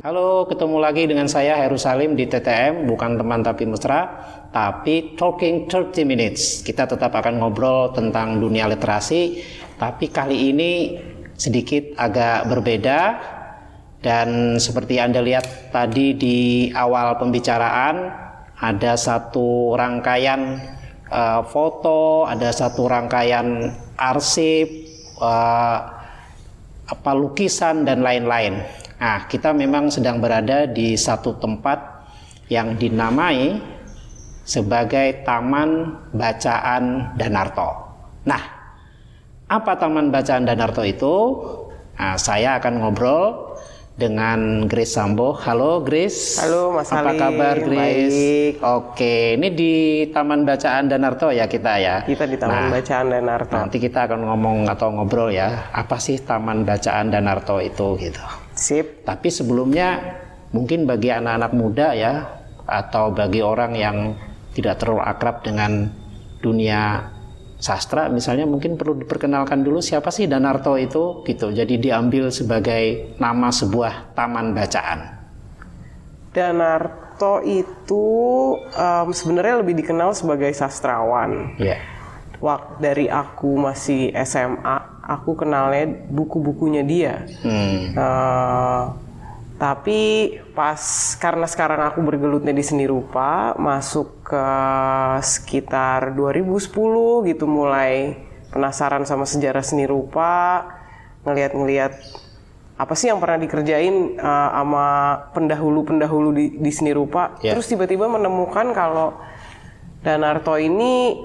Halo, ketemu lagi dengan saya Heru Salim di TTM, bukan teman tapi mesra, tapi Talking 30 Minutes. Kita tetap akan ngobrol tentang dunia literasi, tapi kali ini sedikit agak berbeda. Dan seperti Anda lihat tadi di awal pembicaraan, ada satu rangkaian foto, ada satu rangkaian arsip, lukisan dan lain-lain. Nah, kita memang sedang berada di satu tempat yang dinamai sebagai Taman Bacaan Danarto. Nah, apa Taman Bacaan Danarto itu? Nah, saya akan ngobrol dengan Grace Sambo. Halo Grace. Halo Mas Apa Ali. kabar Grace? Baik. Oke, ini di Taman Bacaan Danarto ya kita ya. Kita di Taman Bacaan Danarto. Nanti kita akan ngomong atau ngobrol ya, apa sih Taman Bacaan Danarto itu gitu. Sip. Tapi sebelumnya mungkin bagi anak-anak muda ya, atau bagi orang yang tidak terlalu akrab dengan dunia sastra, misalnya mungkin perlu diperkenalkan dulu siapa sih Danarto itu gitu. Jadi diambil sebagai nama sebuah taman bacaan. Danarto itu sebenarnya lebih dikenal sebagai sastrawan. Yeah. Dari aku masih SMA, aku kenalnya buku-bukunya dia. Tapi karena sekarang aku bergelutnya di seni rupa, masuk ke sekitar 2010 gitu, mulai penasaran sama sejarah seni rupa, ngelihat apa sih yang pernah dikerjain sama pendahulu-pendahulu di seni rupa. Yeah. Terus tiba-tiba menemukan kalau Danarto ini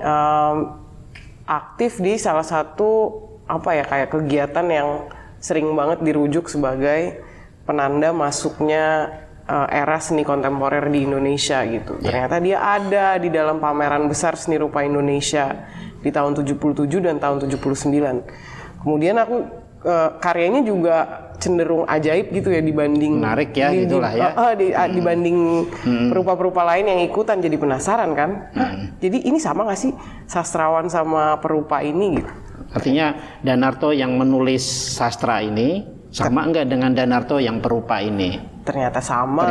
aktif di salah satu kayak kegiatan yang sering banget dirujuk sebagai penanda masuknya era seni kontemporer di Indonesia gitu. Ternyata dia ada di dalam pameran besar seni rupa Indonesia di tahun 77 dan tahun 79. Kemudian aku karyanya juga cenderung ajaib gitu ya, dibanding menarik ya gitulah ya. Dibanding perupa-perupa lain yang ikutan, jadi penasaran kan. Jadi ini sama nggak sih sastrawan sama perupa ini gitu? Artinya Danarto yang menulis sastra ini sama enggak dengan Danarto yang perupa ini? Ternyata sama.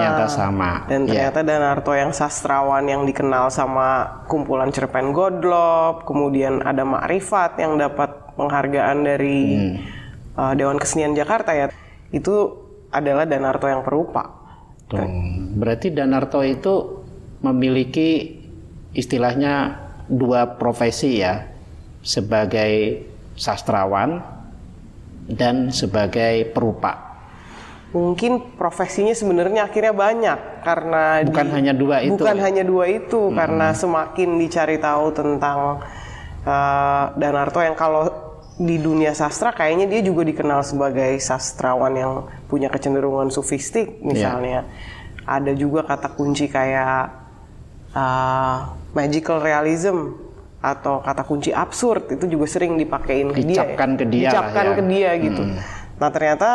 Dan ternyata Danarto yang sastrawan yang dikenal sama kumpulan cerpen Godlop, kemudian ada Makrifat yang dapat penghargaan dari Dewan Kesenian Jakarta ya. Itu adalah Danarto yang perupa. Berarti Danarto itu memiliki istilahnya dua profesi ya, sebagai sastrawan dan sebagai perupa. Mungkin profesinya sebenarnya akhirnya banyak karena hanya dua itu. Karena semakin dicari tahu tentang Danarto yang kalau di dunia sastra kayaknya dia juga dikenal sebagai sastrawan yang punya kecenderungan sofistik misalnya. Ada juga kata kunci kayak magical realism atau kata kunci absurd, itu juga sering dipakein ke dia. Dicapkan ke dia gitu. Nah ternyata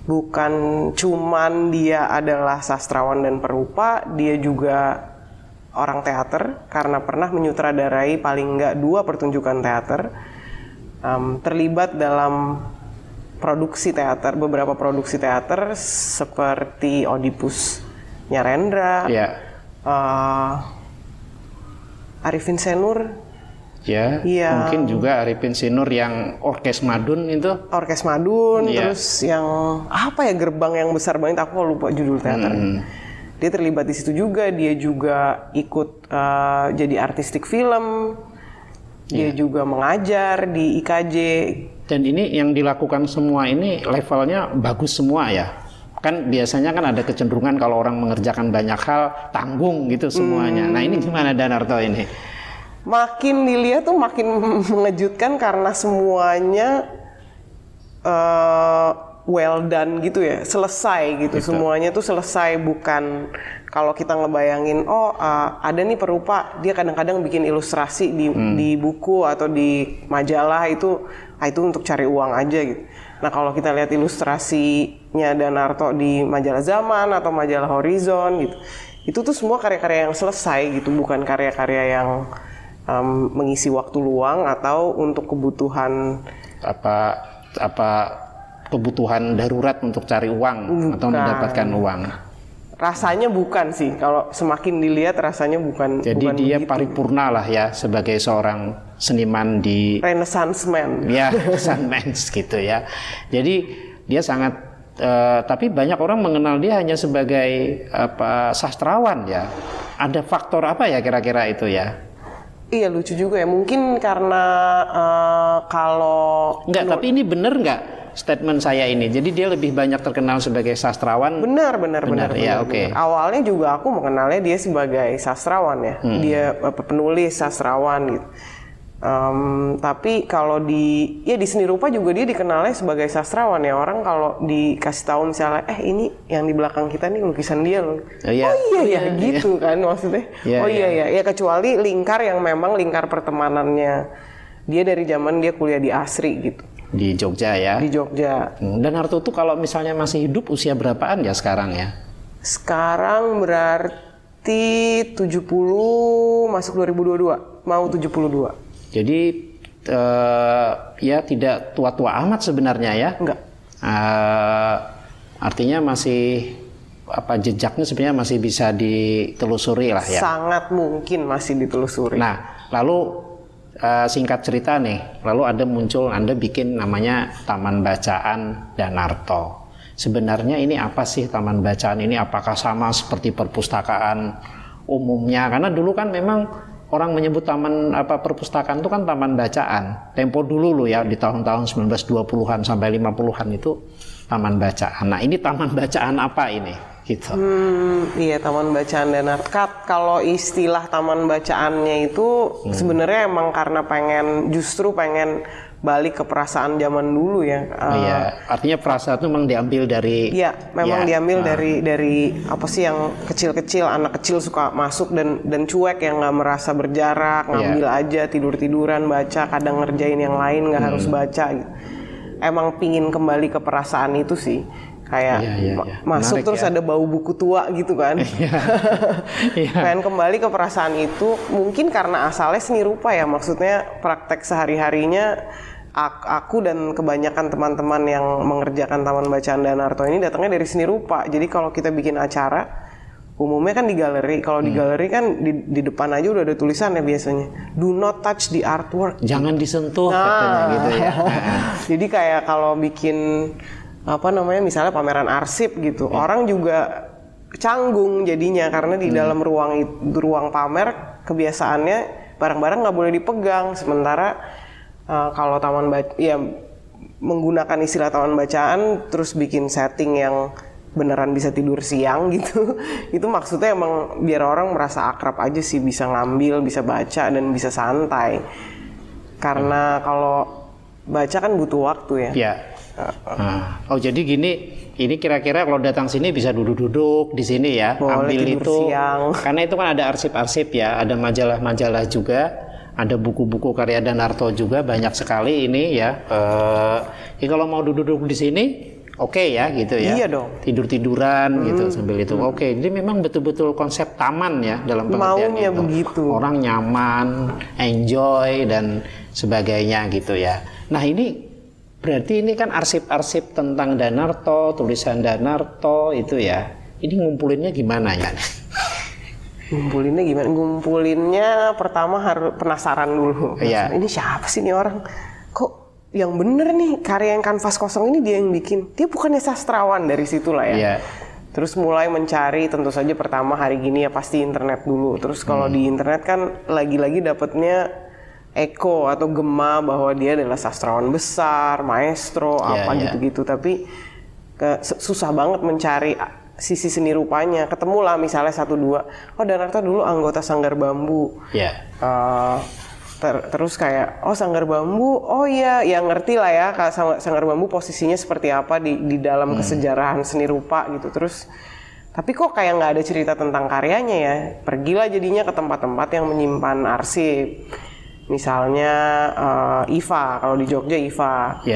bukan cuman dia adalah sastrawan dan perupa, dia juga orang teater karena pernah menyutradarai paling nggak 2 pertunjukan teater, terlibat dalam beberapa produksi teater seperti Oedipus Nyarendra, Arifin Senur. Mungkin juga Arifin Senur yang Orkes Madun itu. Orkes Madun, terus yang gerbang yang besar banget, aku lupa judul teaternya. Dia terlibat di situ juga. Dia juga ikut jadi artistik film. Dia juga mengajar di IKJ. Dan ini yang dilakukan semua ini levelnya bagus semua ya. Kan biasanya kan ada kecenderungan kalau orang mengerjakan banyak hal tanggung gitu semuanya. Nah ini gimana Danarto ini? Makin dilihat tuh makin mengejutkan karena semuanya well done gitu ya, selesai gitu. Semuanya tuh selesai, bukan kalau kita ngebayangin ada nih perupa, dia kadang-kadang bikin ilustrasi di buku atau di majalah itu untuk cari uang aja gitu. Nah kalau kita lihat ilustrasinya Danarto di majalah Zaman atau majalah Horizon gitu, itu tuh semua karya-karya yang selesai gitu, bukan karya-karya yang mengisi waktu luang atau untuk kebutuhan kebutuhan darurat untuk cari uang atau mendapatkan uang. Rasanya bukan sih, kalau semakin dilihat rasanya bukan. Jadi bukan dia begitu. paripurna lah ya sebagai seorang seniman di Renaissance man. ya Renaissance gitu ya. Jadi dia sangat tapi banyak orang mengenal dia hanya sebagai sastrawan ya. Ada faktor apa ya kira-kira itu ya? Iya lucu juga ya. Mungkin karena kalau Tapi ini benar nggak statement saya ini? Jadi dia lebih banyak terkenal sebagai sastrawan. Benar. Ya, oke. Awalnya juga aku mengenalnya dia sebagai sastrawan ya. Dia penulis sastrawan gitu. Tapi kalau di seni rupa juga dia dikenalnya sebagai sastrawan ya. Orang kalau dikasih tahu misalnya ini yang di belakang kita nih lukisan dia loh. Oh iya gitu kan maksudnya. Ya kecuali lingkar yang memang lingkar pertemanannya dia dari zaman dia kuliah di ASRI gitu. Di Jogja ya. Di Jogja. Dan Harto tuh kalau misalnya masih hidup usia berapaan ya sekarang ya? Sekarang berarti 70 masuk 2022, mau 72. Jadi ya tidak tua-tua amat sebenarnya ya. Enggak. Artinya masih jejaknya sebenarnya masih bisa ditelusuri lah ya. Sangat mungkin masih ditelusuri. Nah, lalu singkat cerita nih, lalu Anda bikin namanya Taman Bacaan Danarto. Sebenarnya ini apa sih Taman Bacaan ini? Apakah sama seperti perpustakaan umumnya? Karena dulu kan memang orang menyebut taman perpustakaan itu kan taman bacaan. Tempo dulu loh ya, di tahun-tahun 1920-an sampai 50-an itu taman bacaan. Nah, ini taman bacaan apa ini? Gitu. Iya, Taman Bacaan Danarto. Kalau istilah taman bacaannya itu sebenarnya emang karena justru pengen balik ke perasaan zaman dulu ya. Iya, artinya perasaan itu memang diambil dari. Iya, memang diambil dari apa sih yang kecil-kecil, anak kecil suka masuk dan cuek yang nggak merasa berjarak, ngambil aja tidur-tiduran baca, kadang ngerjain yang lain nggak harus baca. Gitu. Emang pingin kembali ke perasaan itu sih. Kayak masuk menarik, terus ada bau buku tua gitu kan. Pengen kembali ke perasaan itu, mungkin karena asalnya seni rupa ya, maksudnya praktek sehari-harinya aku dan kebanyakan teman-teman yang mengerjakan Taman Bacaan Danarto ini datangnya dari seni rupa. Jadi kalau kita bikin acara, umumnya kan di galeri. Kalau di galeri kan di depan aja udah ada tulisannya biasanya, do not touch the artwork. Jangan disentuh katanya gitu ya. Jadi kayak kalau bikin misalnya pameran arsip gitu, orang juga canggung jadinya karena di dalam ruang pamer kebiasaannya barang-barang nggak boleh dipegang. Sementara kalau menggunakan istilah taman bacaan terus bikin setting yang beneran bisa tidur siang gitu, itu maksudnya emang biar orang merasa akrab aja sih, bisa ngambil, bisa baca dan bisa santai. Karena kalau baca kan butuh waktu ya. Iya. Jadi gini, ini kira-kira kalau datang sini bisa duduk-duduk di sini ya, boleh ambil itu siang. Karena itu kan ada arsip-arsip ya, ada majalah-majalah juga, ada buku-buku karya Danarto juga banyak sekali ini ya. Jadi kalau mau duduk-duduk di sini, oke ya gitu ya. Iya dong. Tidur-tiduran gitu sambil itu. Oke, jadi memang betul-betul konsep taman ya dalam pengertian maunya itu. Begitu. Orang nyaman, enjoy dan sebagainya gitu ya. Nah ini berarti ini kan arsip-arsip tentang Danarto, tulisan Danarto itu ya. Ini ngumpulinnya gimana ya? Ngumpulinnya gimana? Ngumpulinnya pertama harus penasaran dulu. Iya. Ini siapa sih nih orang? Kok yang bener nih karya yang kanvas kosong ini dia yang bikin? Dia bukannya sastrawan, dari situlah ya. Iya. Terus mulai mencari, tentu saja pertama hari gini ya pasti internet dulu. Terus kalau di internet kan lagi-lagi dapetnya eko atau gema bahwa dia adalah sastrawan besar, maestro, gitu-gitu. Tapi susah banget mencari sisi seni rupanya. Ketemulah misalnya 1-2, Danarto dulu anggota Sanggar Bambu. Terus kayak, Sanggar Bambu, ya ngerti lah ya, Sanggar Bambu posisinya seperti apa di dalam kesejarahan seni rupa gitu. Terus, tapi kok kayak nggak ada cerita tentang karyanya ya. Pergilah jadinya ke tempat-tempat yang menyimpan arsip. Misalnya IFA, kalau di Jogja IFA.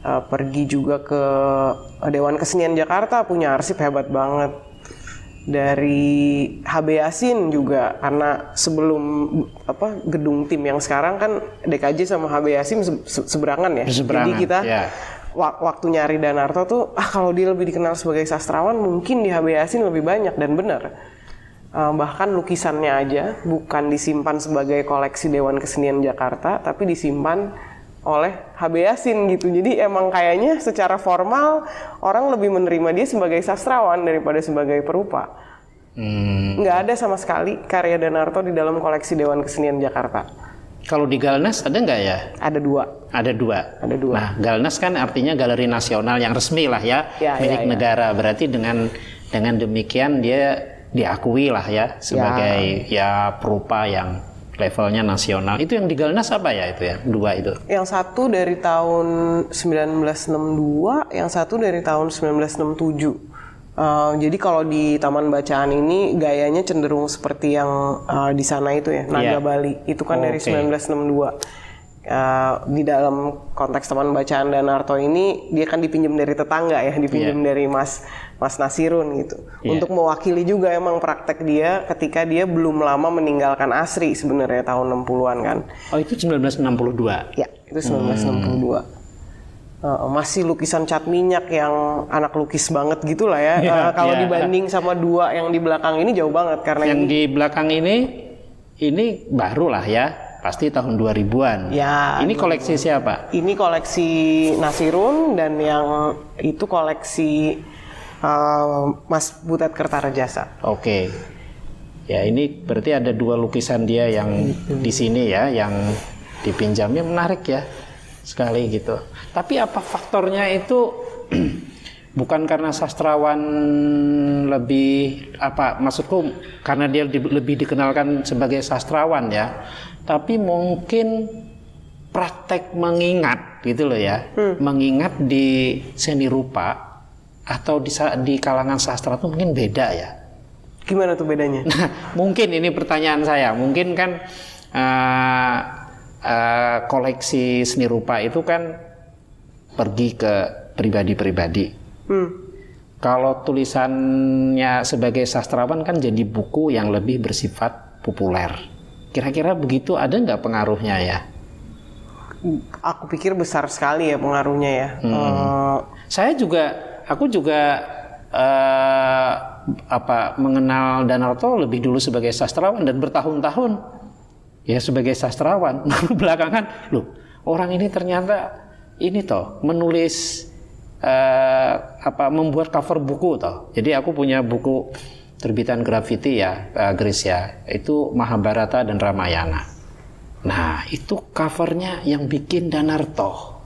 Pergi juga ke Dewan Kesenian Jakarta, punya arsip hebat banget. Dari HB Yasin juga, karena sebelum gedung tim yang sekarang kan DKJ sama HB Yasin seberangan ya. Jadi kita waktu nyari Danarto tuh kalau dia lebih dikenal sebagai sastrawan mungkin di HB Yasin lebih banyak, dan benar. Bahkan lukisannya aja bukan disimpan sebagai koleksi Dewan Kesenian Jakarta, tapi disimpan oleh HB Yasin gitu. Jadi emang kayaknya secara formal orang lebih menerima dia sebagai sastrawan daripada sebagai perupa. Nggak ada sama sekali karya Danarto di dalam koleksi Dewan Kesenian Jakarta. Kalau di Galnas ada nggak ya? Ada dua. Ada dua. Nah, Galnas kan artinya galeri nasional yang resmi lah ya, milik negara. Berarti dengan demikian dia diakui lah ya sebagai ya perupa yang levelnya nasional. Itu yang di Galnas apa ya itu ya? Dua itu. Yang satu dari tahun 1962, yang satu dari tahun 1967. Jadi kalau di Taman Bacaan ini gayanya cenderung seperti yang di sana itu ya, Naga Bali. Itu kan dari 1962. Di dalam konteks Taman Bacaan Danarto ini dia kan dipinjam dari tetangga ya, dipinjam dari Mas Nasirun gitu. Untuk mewakili juga emang praktek dia ketika dia belum lama meninggalkan ASRI sebenarnya tahun 60-an kan. Oh, itu 1962. Ya, itu 1962. Masih lukisan cat minyak yang anak lukis banget gitulah ya. Kalau dibanding sama dua yang di belakang ini jauh banget, karena yang di belakang ini baru lah ya. Pasti tahun 2000-an. Ya. Ini koleksi siapa? Ini koleksi Nasirun, dan yang itu koleksi Mas Butet Kertarejasa. Oke. Ya, ini berarti ada dua lukisan dia yang di sini ya, yang dipinjamnya menarik ya sekali gitu. Tapi apa faktornya itu? Bukan karena sastrawan lebih apa, maksudku karena dia lebih dikenalkan sebagai sastrawan ya, tapi mungkin praktek mengingat gitu loh ya, mengingat di seni rupa atau di kalangan sastra itu mungkin beda ya. Gimana tuh bedanya? Nah, mungkin ini pertanyaan saya, mungkin kan koleksi seni rupa itu kan pergi ke pribadi-pribadi. Kalau tulisannya sebagai sastrawan kan jadi buku yang lebih bersifat populer. Kira-kira begitu, ada nggak pengaruhnya ya? Aku pikir besar sekali ya pengaruhnya ya. Aku juga mengenal Danarto lebih dulu sebagai sastrawan dan bertahun-tahun ya sebagai sastrawan. Belakangan, loh, orang ini ternyata ini toh menulis membuat cover buku toh. Jadi aku punya buku terbitan Graffiti ya, Grace ya, itu Mahabharata dan Ramayana. Nah, itu covernya yang bikin Danarto.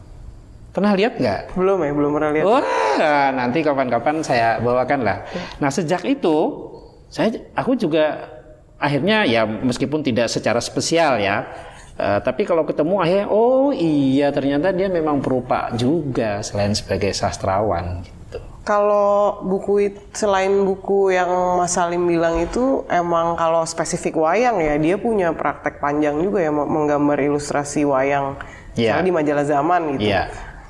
Pernah lihat nggak? Belum pernah lihat. Wah, nanti kapan-kapan saya bawakan lah. Nah, sejak itu aku juga akhirnya ya meskipun tidak secara spesial ya, tapi kalau ketemu akhirnya, oh iya ternyata dia memang perupa juga selain sebagai sastrawan gitu. Kalau selain buku yang Mas Salim bilang itu, emang kalau spesifik wayang ya, dia punya praktek panjang juga ya menggambar ilustrasi wayang. Misalnya di majalah Zaman gitu.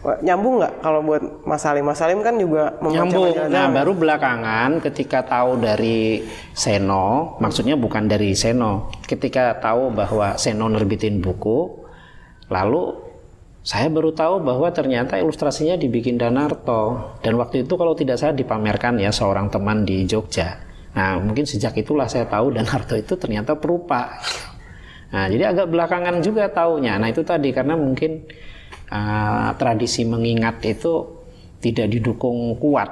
Nyambung nggak kalau buat Mas Salim? Mas Salim kan juga membaca majalah Zaman. Nah, baru belakangan ketika tahu dari Seno, maksudnya bukan dari Seno, ketika tahu bahwa Seno nerbitin buku, lalu saya baru tahu bahwa ternyata ilustrasinya dibikin Danarto. Dan waktu itu kalau tidak salah dipamerkan ya seorang teman di Jogja. Nah, mungkin sejak itulah saya tahu Danarto itu ternyata perupa. Nah, jadi agak belakangan juga taunya. Nah, itu tadi karena mungkin tradisi mengingat itu tidak didukung kuat,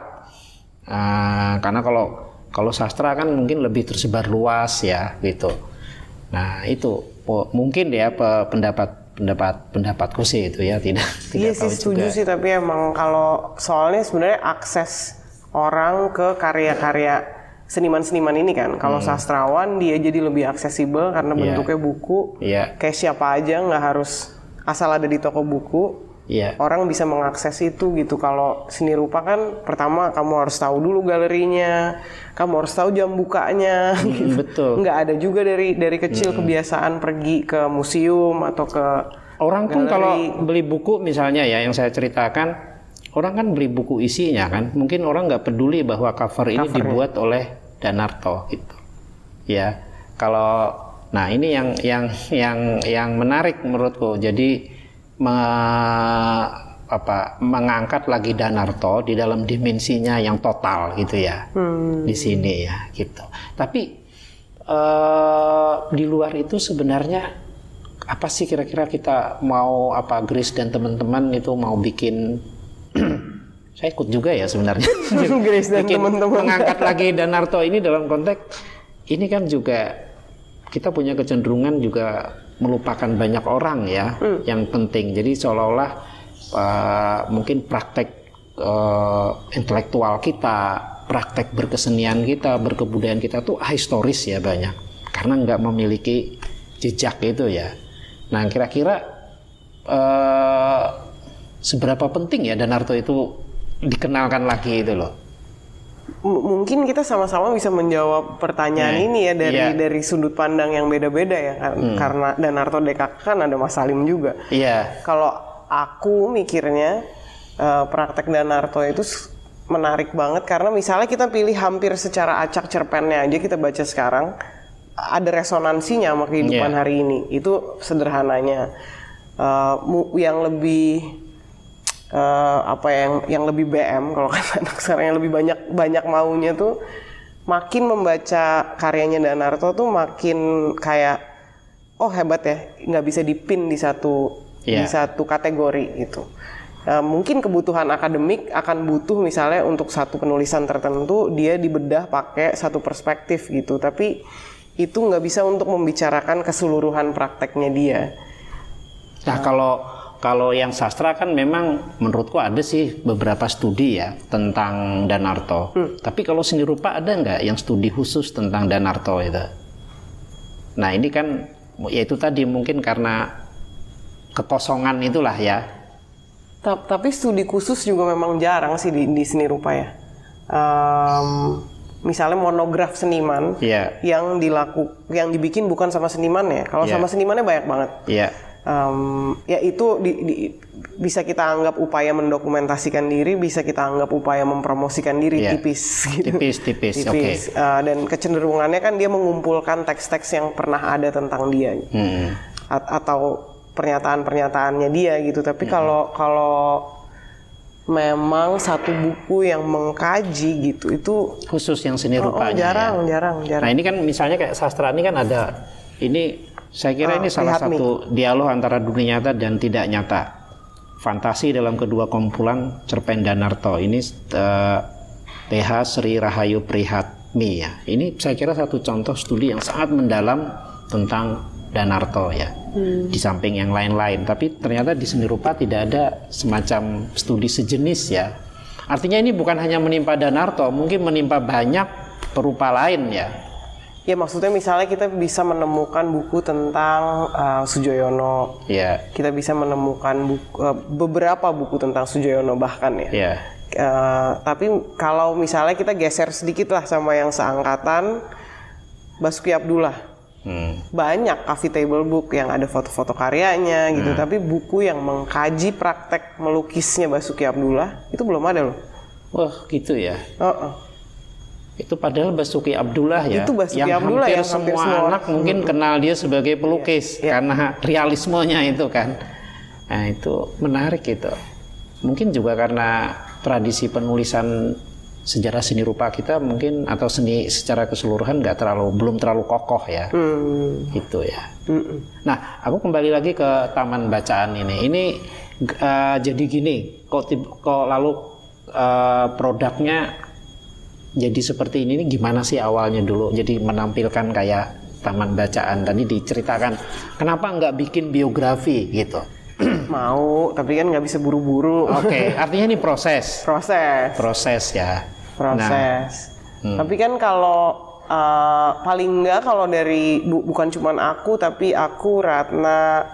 karena kalau sastra kan mungkin lebih tersebar luas ya gitu. Nah, itu mungkin ya pendapatku sih itu ya, tidak iya tahu sih, setuju juga. sih, tapi emang kalau soalnya sebenarnya akses orang ke karya-karya seniman-seniman ini kan, kalau sastrawan dia jadi lebih aksesibel karena bentuknya buku, kayak siapa aja, nggak harus asal ada di toko buku, orang bisa mengakses itu gitu. Kalau seni rupa kan pertama kamu harus tahu dulu galerinya, kamu harus tahu jam bukanya, gitu. Betul. Nggak ada juga dari kecil kebiasaan pergi ke museum atau ke orang pun galeri. Kalau beli buku misalnya ya, yang saya ceritakan, orang kan beli buku isinya kan, mungkin orang nggak peduli bahwa cover ini dibuat oleh Danarto gitu. Ya, kalau nah ini yang menarik menurutku. Jadi mengangkat lagi Danarto di dalam dimensinya yang total gitu ya di sini ya gitu. Tapi di luar itu sebenarnya apa sih kira-kira kita mau Grace dan teman-teman itu mau bikin saya ikut juga ya sebenarnya Grace dan teman-teman mengangkat lagi Danarto ini dalam konteks ini kan juga kita punya kecenderungan juga melupakan banyak orang ya yang penting. Jadi seolah-olah mungkin praktek intelektual kita, praktek berkesenian kita, berkebudayaan kita tuh ahistoris ya banyak, karena nggak memiliki jejak itu ya. Nah kira-kira seberapa penting ya Danarto itu dikenalkan lagi itu loh? Mungkin kita sama-sama bisa menjawab pertanyaan ini ya dari sudut pandang yang beda-beda ya, karena Danarto DKK kan ada Mas Salim juga. Kalau aku mikirnya praktek Danarto itu menarik banget karena misalnya kita pilih hampir secara acak cerpennya aja kita baca sekarang, ada resonansinya sama kehidupan hari ini. Itu sederhananya. Yang lebih yang lebih BM kalau kata anak sekarang, yang lebih banyak maunya tuh makin membaca karyanya Danarto tuh makin kayak hebat ya, nggak bisa dipin di satu kategori gitu. Mungkin kebutuhan akademik akan butuh misalnya untuk satu penulisan tertentu dia dibedah pakai satu perspektif gitu, tapi itu nggak bisa untuk membicarakan keseluruhan prakteknya dia. Nah kalau yang sastra kan memang menurutku ada sih beberapa studi ya tentang Danarto. Tapi kalau seni rupa ada nggak yang studi khusus tentang Danarto itu? Nah ini kan ya itu tadi mungkin karena kekosongan itulah ya. Tapi studi khusus juga memang jarang sih di seni rupa ya. Misalnya monograf seniman yang dibikin bukan sama seniman ya. Kalau sama senimannya banyak banget. Ya itu bisa kita anggap upaya mendokumentasikan diri, bisa kita anggap upaya mempromosikan diri tipis gitu. Tipis. Okay. Dan kecenderungannya kan dia mengumpulkan teks-teks yang pernah ada tentang dia. Atau pernyataan-pernyataannya dia gitu. Tapi kalau memang satu buku yang mengkaji gitu, itu khusus yang seni rupanya. Jarang. Nah ini kan misalnya kayak sastra ini kan ada, ini saya kira ini salah satu dialog antara dunia nyata dan tidak nyata. Fantasi dalam kedua kumpulan cerpen Danarto. Ini TH Sri Rahayu Prihatmi ya. Ini saya kira satu contoh studi yang sangat mendalam tentang Danarto ya. Di samping yang lain-lain, tapi ternyata di seni rupa tidak ada semacam studi sejenis ya. Artinya ini bukan hanya menimpa Danarto, mungkin menimpa banyak perupa lain ya. Ya maksudnya misalnya kita bisa menemukan buku tentang Soejoyono, kita bisa menemukan beberapa buku tentang Soejoyono bahkan ya. Tapi kalau misalnya kita geser sedikit lah sama yang seangkatan, Basuki Abdullah. Banyak coffee table book yang ada foto-foto karyanya gitu, tapi buku yang mengkaji praktek melukisnya Basuki Abdullah itu belum ada loh. Wah gitu ya. Itu padahal Basuki Abdullah ya, itu Basuki yang Abdullah hampir yang semua anak mungkin kenal dia sebagai pelukis karena realismenya itu kan. Nah itu menarik itu. Mungkin juga karena tradisi penulisan sejarah seni rupa kita mungkin atau seni secara keseluruhan belum terlalu kokoh ya, gitu ya. Nah, aku kembali lagi ke taman bacaan ini. Ini jadi gini, kok lalu produknya jadi seperti ini gimana sih awalnya dulu? Jadi menampilkan kayak taman bacaan tadi diceritakan. Kenapa nggak bikin biografi gitu? Mau, tapi kan nggak bisa buru-buru. Oke, artinya ini proses ya. Tapi kan kalau paling nggak kalau dari bukan cuma aku, tapi aku, Ratna,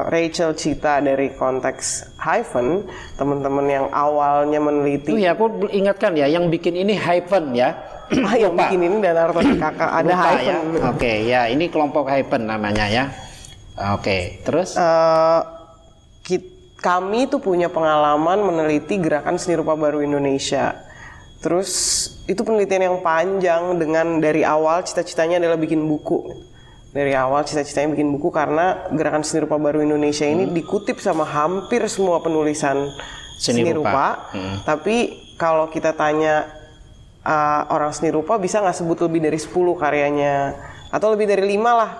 Rachel, Cita dari konteks Hyphen, teman-teman yang awalnya meneliti. Ya aku ingatkan ya, yang bikin ini Hyphen ya. Yang bikin ini Danarto kakak ada Hyphen. Ya. Oke, ya ini kelompok Hyphen namanya ya. Oke, terus? Kami tuh punya pengalaman meneliti gerakan seni rupa baru Indonesia. Terus itu penelitian yang panjang dengan dari awal cita-citanya adalah bikin buku. dari awal cita-citanya bikin buku karena Gerakan Seni Rupa Baru Indonesia ini dikutip sama hampir semua penulisan seni rupa. Tapi kalau kita tanya orang seni rupa bisa nggak sebut lebih dari 10 karyanya atau lebih dari 5 lah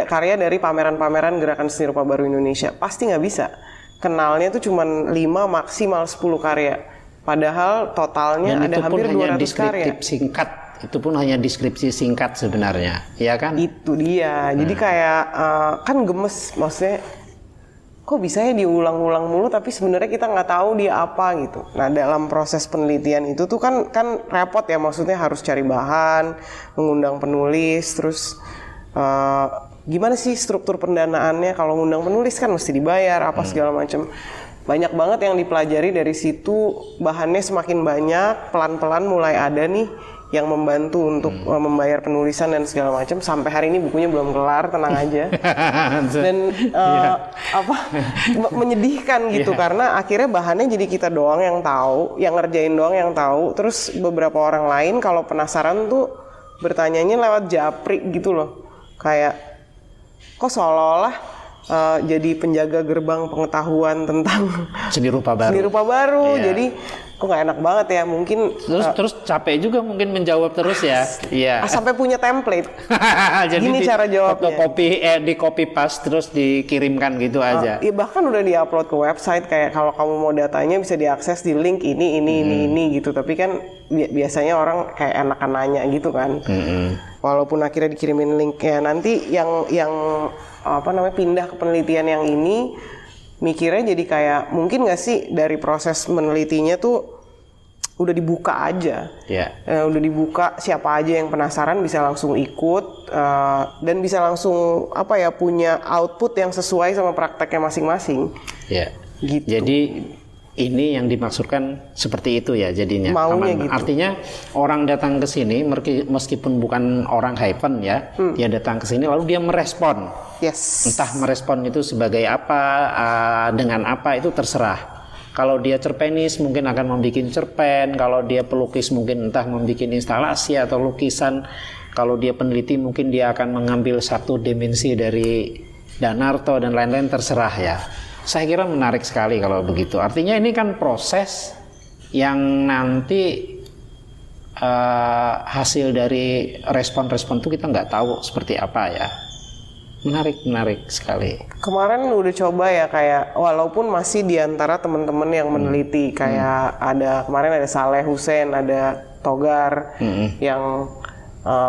karya dari pameran-pameran Gerakan Seni Rupa Baru Indonesia, pasti nggak bisa. Kenalnya tuh cuma 5 maksimal 10 karya. Padahal totalnya ada hampir 200 karya. Singkat, itu pun hanya deskripsi singkat sebenarnya, ya kan? Itu dia. Jadi kayak kan gemes, maksudnya kok bisa ya diulang-ulang mulu tapi sebenarnya kita nggak tahu dia apa gitu. Nah dalam proses penelitian itu tuh kan repot ya, maksudnya harus cari bahan, mengundang penulis, terus gimana sih struktur pendanaannya, kalau ngundang penulis kan mesti dibayar apa segala macam. Banyak banget yang dipelajari dari situ, bahannya semakin banyak, pelan-pelan mulai ada nih yang membantu untuk membayar penulisan dan segala macam. Sampai hari ini bukunya belum kelar, tenang aja. Dan menyedihkan gitu karena akhirnya bahannya jadi kita doang yang tahu, yang ngerjain doang yang tahu. Terus beberapa orang lain kalau penasaran tuh bertanyanya lewat japri gitu loh. Kayak kok seolah-olah jadi penjaga gerbang pengetahuan tentang seni rupa baru. Seni rupa baru. Jadi kok nggak enak banget ya, mungkin terus capek juga mungkin menjawab terus ya. Iya. Sampai punya template. Jadi gini cara jawabnya. Di copy paste terus dikirimkan gitu aja. Iya, bahkan udah diupload ke website, kayak kalau kamu mau datanya bisa diakses di link ini gitu. Tapi kan biasanya orang kayak enakan nanya gitu kan. Walaupun akhirnya dikirimin linknya, nanti yang pindah ke penelitian yang ini, mikirnya jadi kayak mungkin nggak sih dari proses menelitinya tuh udah dibuka aja, udah dibuka, siapa aja yang penasaran bisa langsung ikut dan bisa langsung punya output yang sesuai sama prakteknya masing-masing. Gitu. Jadi ini yang dimaksudkan seperti itu ya jadinya. Maunya gitu. Artinya orang datang ke sini meskipun bukan orang Hyphen ya, dia datang ke sini lalu dia merespon. Entah merespon itu sebagai apa, dengan apa itu terserah. Kalau dia cerpenis mungkin akan membuat cerpen, kalau dia pelukis mungkin entah membuat instalasi atau lukisan. Kalau dia peneliti mungkin dia akan mengambil satu dimensi dari Danarto dan lain-lain, terserah ya. Saya kira menarik sekali kalau begitu. Artinya ini kan proses yang nanti hasil dari respon-respon itu kita nggak tahu seperti apa ya. Menarik sekali. Kemarin udah coba ya, kayak walaupun masih diantara teman-teman yang meneliti, kayak kemarin ada Saleh Hussein, ada Togar yang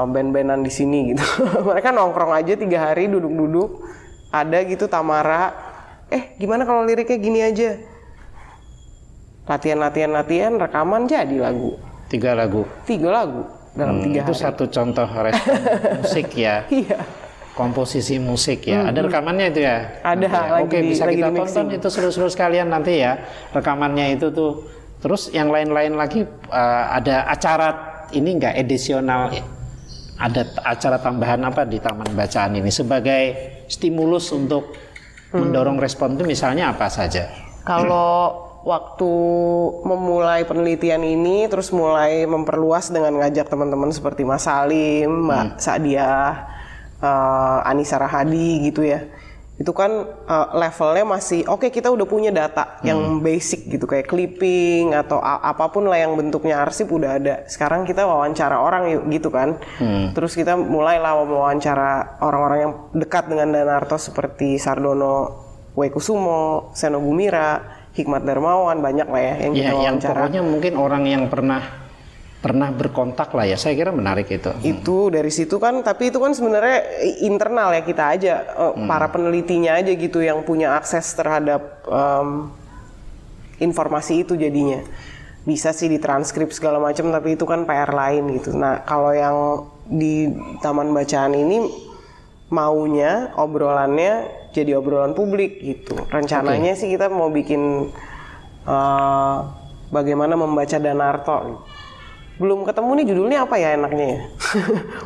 band-bandan di sini gitu. Mereka nongkrong aja 3 hari duduk-duduk. Ada gitu Tamara. Gimana kalau liriknya gini aja? Latihan, rekaman jadi lagu. 3 lagu dalam 3 hari. Itu satu contoh respon musik ya. Iya. Komposisi musik ya. Ada rekamannya itu ya? Ada. Ya. Oke, bisa kita tonton itu seru-seru sekalian nanti ya. Rekamannya itu tuh. Terus yang lain-lain lagi ada acara ini enggak edisional? Ada acara tambahan apa di Taman Bacaan ini sebagai stimulus untuk mendorong respon itu misalnya apa saja? Kalau waktu memulai penelitian ini terus mulai memperluas dengan ngajak teman-teman seperti Mas Salim, Mbak Sadiah, Anissa Rahadi gitu ya. Itu kan levelnya masih oke, kita udah punya data yang basic gitu kayak clipping atau apapun lah yang bentuknya arsip udah ada. Sekarang kita wawancara orang yuk gitu kan. Terus kita mulailah wawancara orang-orang yang dekat dengan Danarto seperti Sardono Wekusumo, Seno Gumira, Hikmat Darmawan, banyak lah ya yang kita wawancara. Yang pokoknya mungkin orang yang pernah berkontak lah ya, saya kira menarik itu. Itu dari situ kan, tapi itu kan sebenarnya internal ya, kita aja para penelitinya aja gitu yang punya akses terhadap informasi itu, jadinya bisa sih ditranskrip segala macam, tapi itu kan PR lain gitu. Nah kalau yang di Taman Bacaan ini maunya obrolannya jadi obrolan publik gitu. Rencananya sih kita mau bikin bagaimana membaca Danarto gitu. Belum ketemu nih judulnya apa ya enaknya ya.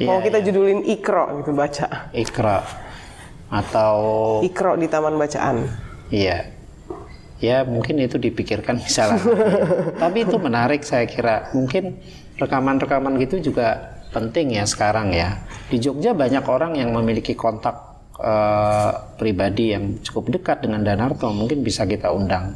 Mau kita judulin Ikro gitu, baca. Ikro atau Ikro di Taman Bacaan. Iya. Ya mungkin itu dipikirkan misalnya. Tapi itu menarik saya kira. Mungkin rekaman-rekaman gitu juga penting ya sekarang ya. Di Jogja banyak orang yang memiliki kontak pribadi yang cukup dekat dengan Danarto. Mungkin bisa kita undang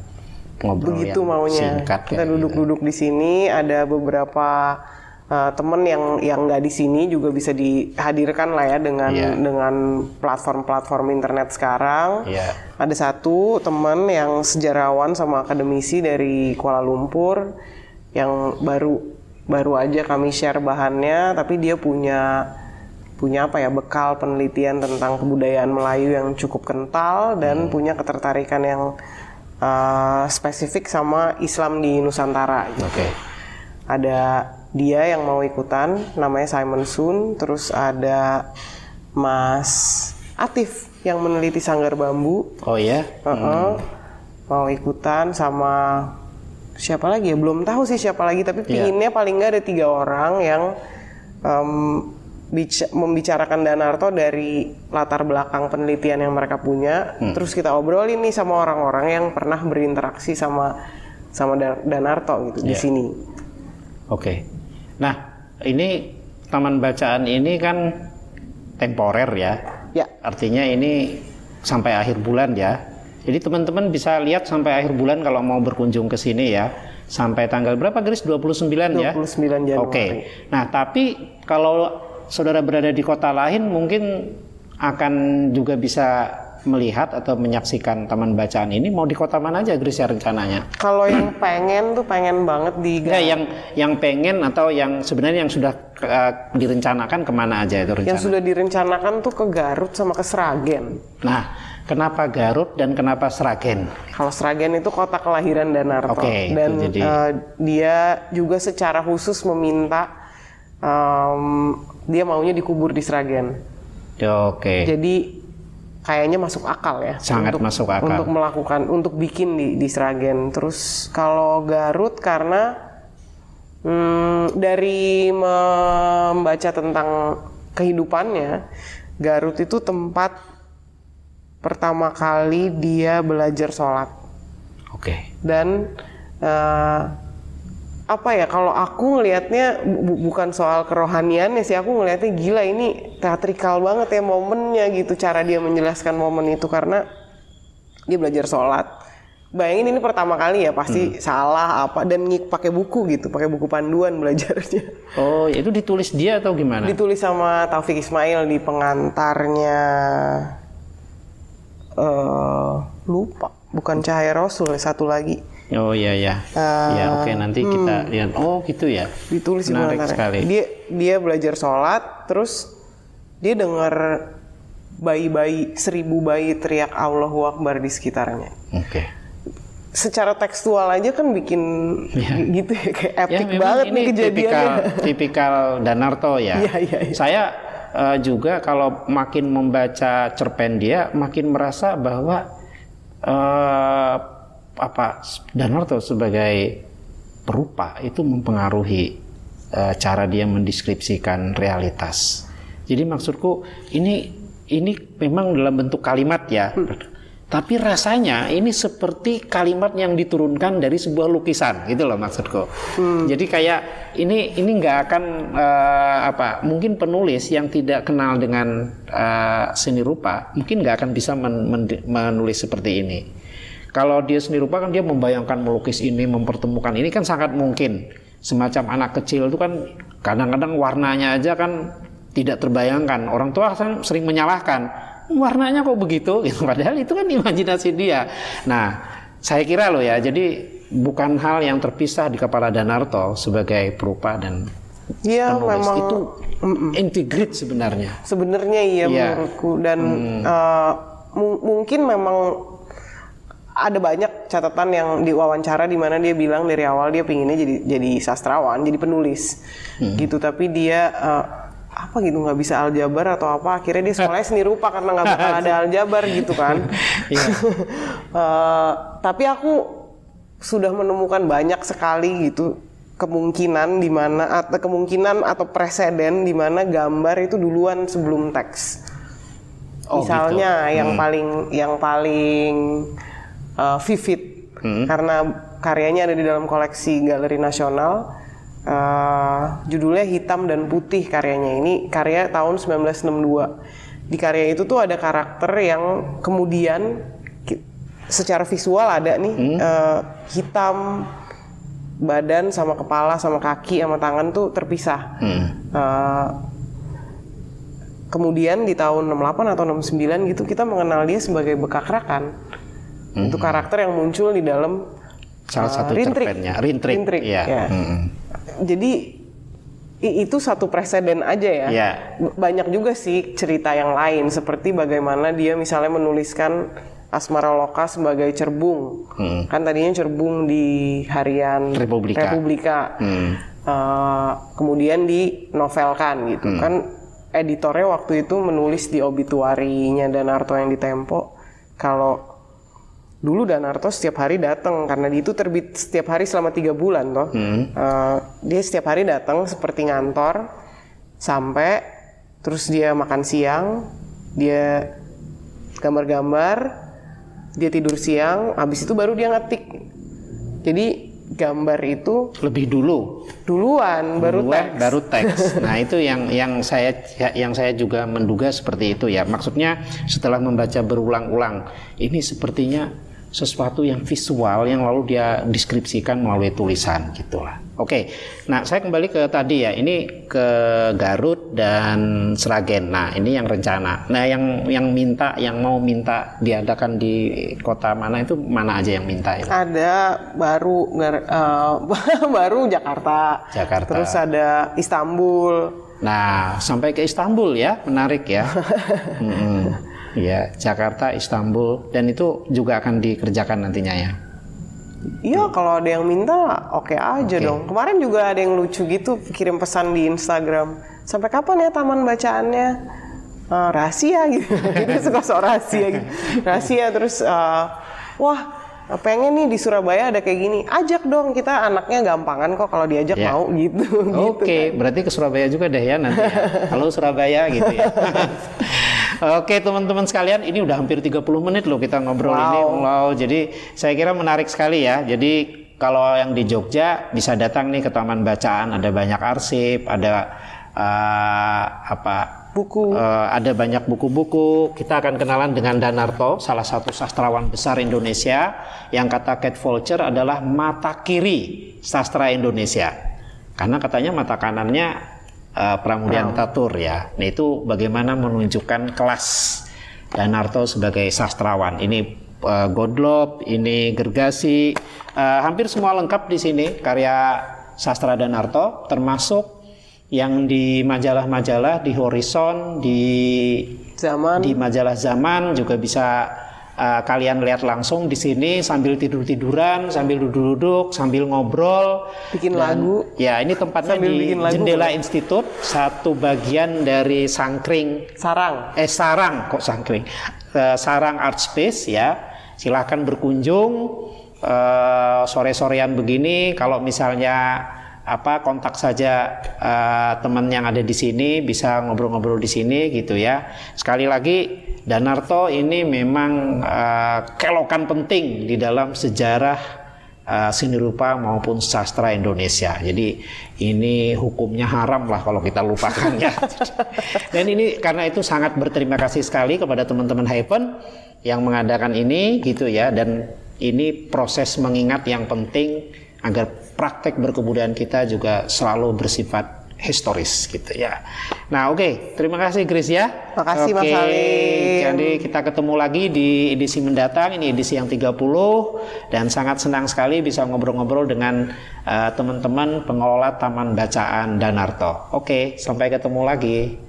ngobrol begitu yang maunya. singkat. Kita duduk-duduk di sini, ada beberapa teman yang nggak di sini juga bisa dihadirkan lah ya dengan platform-platform internet sekarang. Ada satu teman yang sejarawan sama akademisi dari Kuala Lumpur yang baru aja kami share bahannya, tapi dia punya apa ya, bekal penelitian tentang kebudayaan Melayu yang cukup kental dan punya ketertarikan yang spesifik sama Islam di Nusantara gitu. Ada dia yang mau ikutan, namanya Simon Sun. Terus ada Mas Atif yang meneliti sanggar bambu. Oh ya? Mau ikutan sama siapa lagi ya? Belum tahu sih siapa lagi, tapi pinginnya paling nggak ada 3 orang yang membicarakan Danarto dari latar belakang penelitian yang mereka punya. Terus kita obrolin nih sama orang-orang yang pernah berinteraksi sama Danarto gitu di sini. Nah, ini taman bacaan ini kan temporer ya. Artinya ini sampai akhir bulan ya. Jadi teman-teman bisa lihat sampai akhir bulan kalau mau berkunjung ke sini ya. Sampai tanggal berapa, Grace? 29 ya? 29 Januari. Nah, tapi kalau saudara berada di kota lain mungkin akan juga bisa melihat atau menyaksikan taman bacaan ini. Mau di kota mana aja, Grace, ya rencananya? Kalau yang pengen banget di yang pengen atau yang sebenarnya yang sudah direncanakan kemana aja itu rencana? Yang sudah direncanakan tuh ke Garut sama ke Sragen. Nah, kenapa Garut dan kenapa Sragen? Kalau Sragen itu kota kelahiran Danarto, dan dia juga secara khusus meminta dia maunya dikubur di Sragen. Jadi kayaknya masuk akal ya. Sangat masuk akal. Untuk bikin di Sragen. Terus kalau Garut karena dari membaca tentang kehidupannya, Garut itu tempat pertama kali dia belajar sholat. Dan apa ya, kalau aku ngelihatnya bukan soal kerohaniannya sih, aku ngelihatnya gila ini teatrikal banget ya momennya gitu, cara dia menjelaskan momen itu karena dia belajar sholat. Bayangin ini pertama kali ya, pasti salah apa dan pakai buku gitu, pakai buku panduan belajarnya. Oh, itu ditulis dia atau gimana? Ditulis sama Taufik Ismail di pengantarnya, lupa, bukan Cahaya Rasul, satu lagi. Oh iya ya, nanti kita lihat. Oh gitu ya. Ditulis menarik sekali. Dia belajar sholat, terus dia dengar bayi-bayi 1000 bayi teriak Allahu Akbar di sekitarnya. Secara tekstual aja kan bikin gitu ya, kayak epic banget nih kejadiannya. Tipikal Danarto ya. Saya juga kalau makin membaca cerpen dia, makin merasa bahwa Danarto sebagai perupa itu mempengaruhi cara dia mendeskripsikan realitas. Jadi maksudku ini memang dalam bentuk kalimat ya, tapi rasanya ini seperti kalimat yang diturunkan dari sebuah lukisan gitu loh maksudku. Jadi kayak ini nggak akan mungkin penulis yang tidak kenal dengan seni rupa mungkin nggak akan bisa menulis seperti ini. Kalau dia seni rupa kan dia membayangkan melukis ini, mempertemukan ini kan sangat mungkin. Semacam anak kecil itu kan kadang-kadang warnanya aja kan tidak terbayangkan. Orang tua kan sering menyalahkan, warnanya kok begitu? Padahal itu kan imajinasi dia. Nah, saya kira loh ya, jadi bukan hal yang terpisah di kepala Danarto sebagai perupa dan penulis. Memang itu integrate sebenarnya. Sebenarnya iya menurutku. Dan mungkin memang ada banyak catatan yang diwawancara di mana dia bilang dari awal dia pinginnya jadi sastrawan, jadi penulis gitu, tapi dia nggak bisa aljabar atau apa, akhirnya dia sekolahnya seni rupa karena nggak bakal ada aljabar gitu kan. Tapi aku sudah menemukan banyak sekali gitu kemungkinan atau preseden di mana gambar itu duluan sebelum teks. Misalnya gitu. yang paling vivid karena karyanya ada di dalam koleksi Galeri Nasional. Judulnya Hitam dan Putih karyanya. Ini karya tahun 1962. Di karya itu tuh ada karakter yang kemudian secara visual ada nih hitam, badan sama kepala sama kaki sama tangan tuh terpisah. Kemudian di tahun 68 atau 69 gitu kita mengenal dia sebagai Bekak Rakan. Itu karakter yang muncul di dalam salah satu cerpennya, Rintrik. Ya. Jadi itu satu preseden aja ya. Banyak juga sih cerita yang lain seperti bagaimana dia misalnya menuliskan Asmara Loka sebagai Cerbung. Kan tadinya Cerbung di harian Republika. Kemudian dinovelkan gitu. Kan editornya waktu itu menulis di obituarinya Danarto yang di Tempo kalau dulu Danarto setiap hari datang karena itu terbit setiap hari selama 3 bulan toh. Dia setiap hari datang seperti ngantor sampai terus dia makan siang, dia gambar-gambar, dia tidur siang, habis itu baru dia ngetik. Jadi gambar itu lebih duluan baru teks. Nah, itu yang saya juga menduga seperti itu ya. Maksudnya setelah membaca berulang-ulang, ini sepertinya sesuatu yang visual yang lalu dia deskripsikan melalui tulisan gitulah. Oke. Nah, saya kembali ke tadi ya. Ini ke Garut dan Sragen. Nah, ini yang rencana. Nah, yang mau minta diadakan di kota mana itu mana aja yang minta itu? Ada baru Jakarta. Terus ada Istanbul. Nah, sampai ke Istanbul ya, menarik ya. Ya, Jakarta, Istanbul, dan itu juga akan dikerjakan nantinya ya. Iya, kalau ada yang minta, oke aja dong. Kemarin juga ada yang lucu gitu, kirim pesan di Instagram. Sampai kapan ya taman bacaannya? Rahasia gitu. Jadi suka sok rahasia gitu. Rahasia terus, wah pengen nih di Surabaya ada kayak gini. Ajak dong, kita anaknya gampangan kok kalau diajak mau gitu. Oke, berarti ke Surabaya juga deh ya nanti ya. Halo Surabaya gitu ya. Oke teman-teman sekalian, ini udah hampir 30 menit loh kita ngobrol ini. Wow, jadi saya kira menarik sekali ya. Jadi kalau yang di Jogja bisa datang nih ke Taman Bacaan, ada banyak arsip, ada buku, ada banyak buku-buku. Kita akan kenalan dengan Danarto, salah satu sastrawan besar Indonesia yang kata Kate Fulcher adalah mata kiri sastra Indonesia. Karena katanya mata kanannya Pramudian Tatur ya. Nah, itu bagaimana menunjukkan kelas Danarto sebagai sastrawan. Ini Godlop, ini Gergasi, hampir semua lengkap di sini karya sastra Danarto, termasuk yang di majalah-majalah, di Horizon, di majalah Zaman juga bisa kalian lihat langsung di sini sambil tidur-tiduran, sambil duduk-duduk, sambil ngobrol, bikin lagu. Ya, ini tempatnya di Jendela Institut, satu bagian dari Sangkring. Sarang Art Space ya. Silahkan berkunjung sore-sorean begini. Kalau misalnya kontak saja teman yang ada di sini, bisa ngobrol-ngobrol di sini gitu ya. Sekali lagi, Danarto ini memang kelokan penting di dalam sejarah seni rupa maupun sastra Indonesia. Jadi ini hukumnya haram lah kalau kita lupakan ya. Dan ini karena itu sangat berterima kasih sekali kepada teman-teman Haven yang mengadakan ini gitu ya. Dan ini proses mengingat yang penting agar praktek berkebudayaan kita juga selalu bersifat historis gitu ya. Nah, terima kasih Grace ya. Makasih Mas Salim. Jadi kita ketemu lagi di edisi mendatang, ini edisi yang 30, dan sangat senang sekali bisa ngobrol-ngobrol dengan teman-teman pengelola Taman Bacaan Danarto. Sampai ketemu lagi.